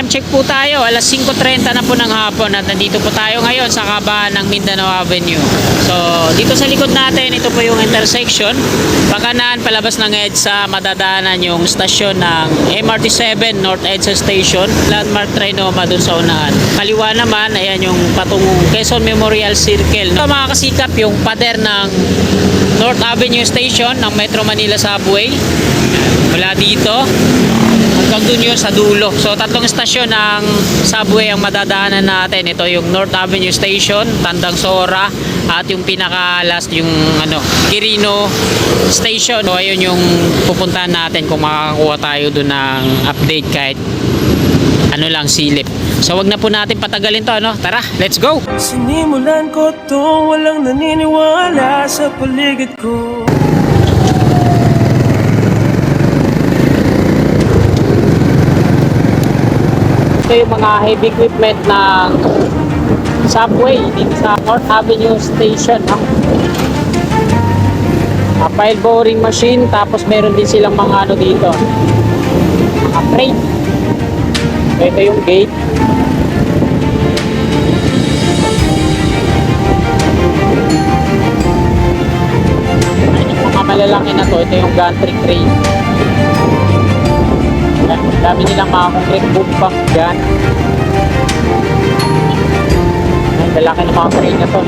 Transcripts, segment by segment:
time check po tayo, alas 5:30 na po ng hapon at nandito po tayo ngayon sa kabahan ng Mindanao Avenue. So dito sa likod natin, ito po yung intersection. Pagkanaan palabas ng EDSA, madadaanan yung stasyon ng MRT7 North EDSA Station, landmark Trinoma dun sa unahan. Kaliwa naman, ayan yung patungong Quezon Memorial Circle. Ito mga kasikap, yung pader ng North Avenue Station ng Metro Manila Subway. Mula dito hanggang dun yun sa dulo. So tatlong istasyon ng subway ang madadaanan natin. Ito yung North Avenue Station, Tandang Sora, at yung pinaka last yung Quirino Station. So ayun yung pupuntahan natin kung makakakuha tayo dun ng update kahit lang silip. So wag na po natin patagalin to, Tara, let's go! Sinimulan ko to, walang naniniwala sa paligid ko. Ito yung mga heavy equipment ng subway dito sa North Avenue Station. Pile boring machine, tapos meron din silang mga dito, mga freight. Ito yung gate. Yung mga malalaki na to, ito yung gantry crane. Dami nilang mga concrete boom pump dyan. Ang lalaki ng mga crane na to,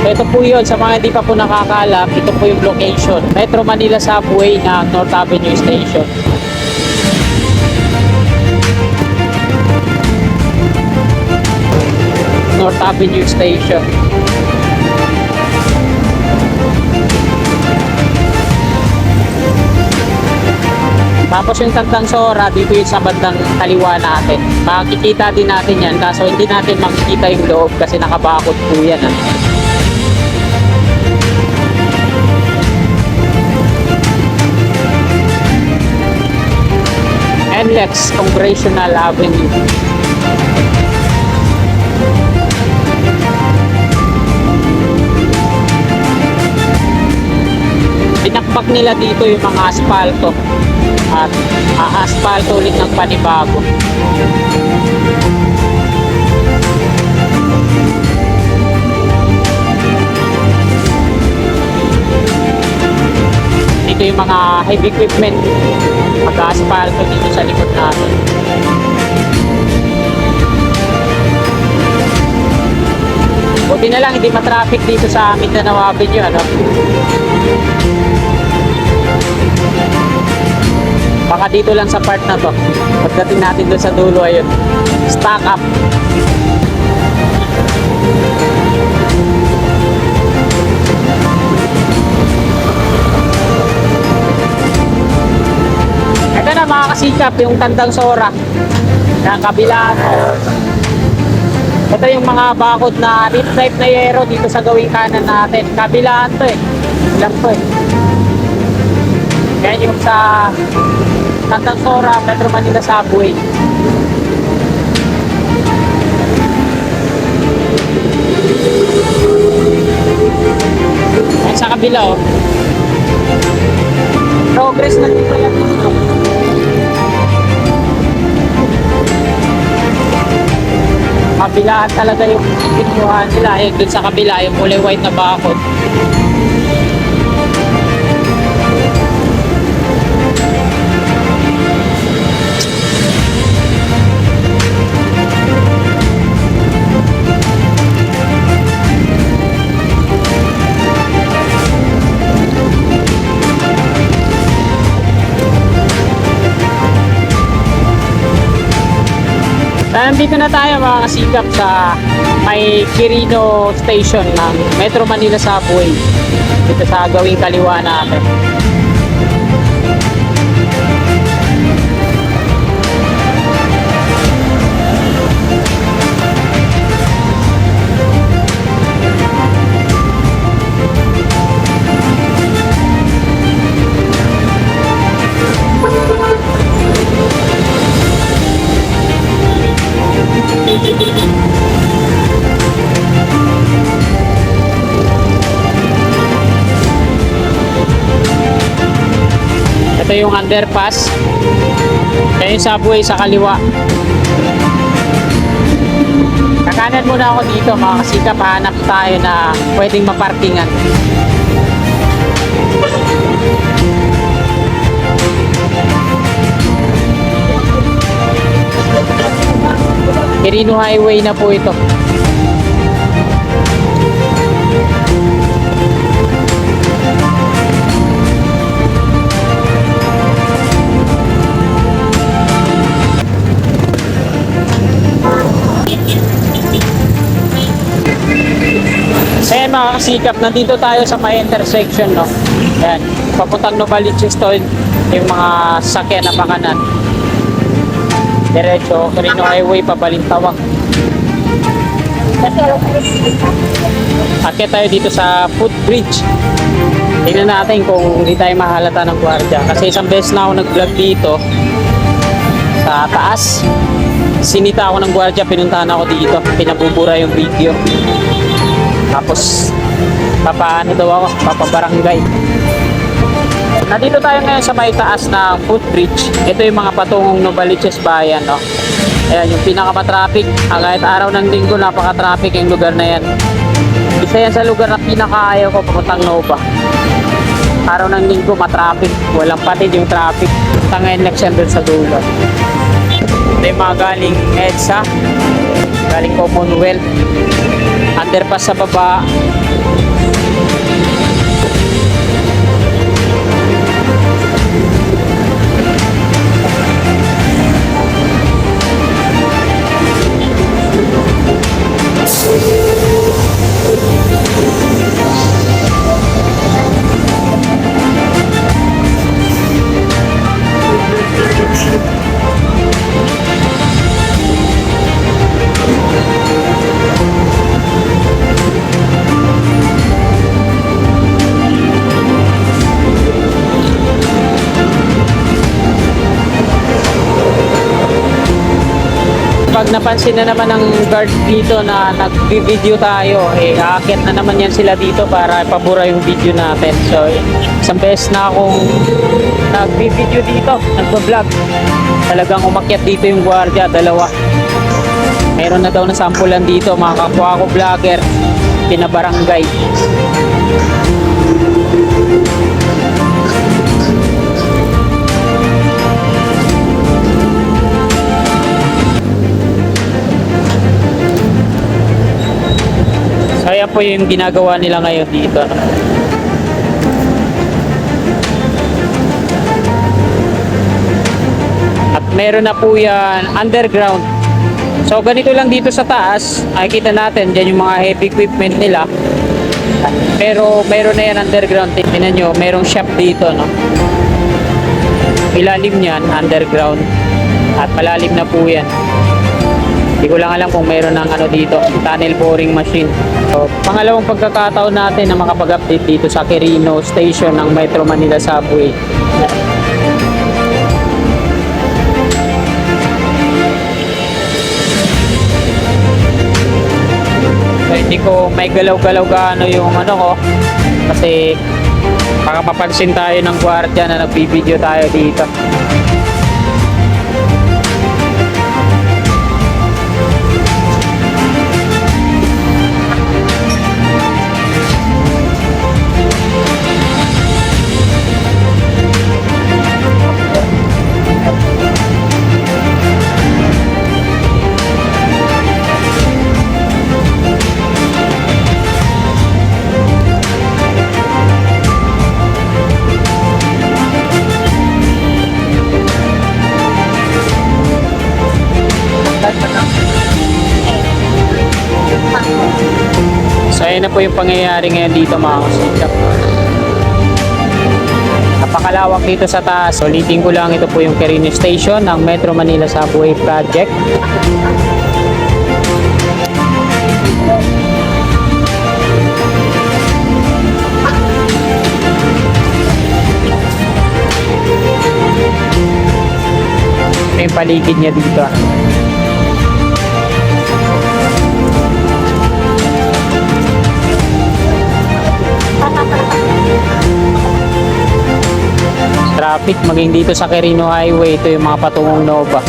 So ito po yun, sa mga hindi pa po nakakalam, ito po yung location. Metro Manila Subway ng North Avenue Station. North Avenue Station. Tapos yung Tandang Sora, dito yung sa bandang kaliwa natin. Makikita din natin yan, kaso hindi natin makikita yung loob kasi nakabakod po yan. NLEX Congressional Avenue. Pinakpak nila dito yung mga asfalto at asfalto ulit ng panibago. Dito yung mga heavy equipment, mag-asfalto dito sa likod natin. Buti na lang hindi matraffic dito sa Mindanao Avenue, Baka dito lang sa part na to. Pagdating natin doon sa dulo, ayun, stack up. Ito na mga kasikap, yung Tandang Sora na kabilaan. Ito yung mga bakod na rim type na yero dito sa gawing kanan natin. Kabilaan to lang to Kaya yung sa Tandang Sora, Metro Manila Subway. At sa kabila, progress na dito yan. Kabilaan talaga yung pinuhan nila. Doon sa kabila, yung kulay white na bakod. Nandito na tayo mga kasikap sa may Quirino Station ng Metro Manila Subway. Dito sa gawing kaliwa natin. Ito yung underpass. Ito yung subway sa kaliwa. Dadaanan muna ako dito mga kasikap, hanap tayo na pwedeng maparkingan. Quirino Highway na po ito. So yan mga kasikap, nandito tayo sa may intersection, no? Ayan, papuntang Novaliches to yung mga sasakyan na pakanan. Diretso, Quirino Highway, pabalintawak. Akit tayo dito sa footbridge. Tingnan natin kung hindi tayo mahalata ng gwardiya. Kasi isang beses na ako nag-vlog dito sa taas. Sinita ako ng gwardiya, pinuntahan ako dito. Pinabubura yung video. Tapos, papaano daw ako? Papabarangay. Nandito tayo ngayon sa may taas na footbridge. Ito yung mga patungong Novaliches Bayan, no? Ayan, yung pinakamatraffic. Kahit araw ng linggo, napaka-traffic yung lugar na yan. Isa yan sa lugar na pinakaayaw ko papuntang Nova. Araw ng linggo, matraffic. Walang patid yung traffic. Punta ngayon election doon sa dulo. Ito yung mga galing EDSA, galing Commonwealth. Underpass sa baba. Pag napansin na naman ng guard dito na nag-video tayo, aakyat na naman yan sila dito para ipabura yung video natin. So, isang beses na akong nag-video dito, nag-vlog. Talagang umakyat dito yung gwardiya, dalawa. Meron na daw na sampulan dito, mga kapwa ko vlogger, pinabarangay. So ayan po yung ginagawa nila ngayon dito, no? At meron na po yan underground. So ganito lang dito sa taas, makikita natin dyan yung mga heavy equipment nila. Pero meron na yan underground. Tingnan nyo, merong shop dito, no? Ilalim yan, underground. At malalim na po yan. Hindi ko lang alam kung meron ng ano dito, tunnel boring machine. So, pangalawang pagkakataon natin na makapag-update dito sa Quirino Station ng Metro Manila Subway. So, hindi ko may galaw-galaw gaano yung ano ko kasi baka mapansin tayo ng gwardiya na nagbibideo tayo dito. So ayan na po yung pangyayari ngayon dito mga kasikap. Napakalawak dito sa taas. Ulitin ko lang, ito po yung Quirino Station ng Metro Manila Subway Project. Ito yung paligid niya dito. Traffic maging dito sa Quirino Highway, ito yung mga patungong Nova.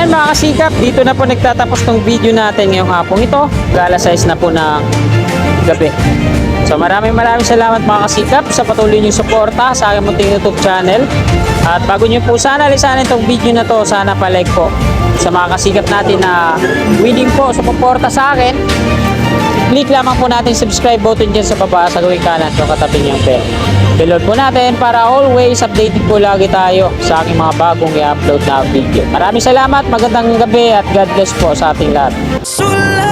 Ayan mga kasikap, dito na po nagtatapos tong video natin ngayong hapong ito. Gala size na po ng gabi. So maraming salamat mga kasikap sa patuloy niyong suporta sa aking munting YouTube channel. At bago niyo po sana lisanin itong video na to, sana pa-like po sa mga kasikap natin na willing po sumuporta sa akin. Click lamang po natin subscribe button dyan sa baba sa gawing kanan so katabi niyang bell. Below po natin para always updated po lagi tayo sa aking mga bagong i-upload na video. Maraming salamat, magandang gabi at God bless po sa ating lahat. Sulat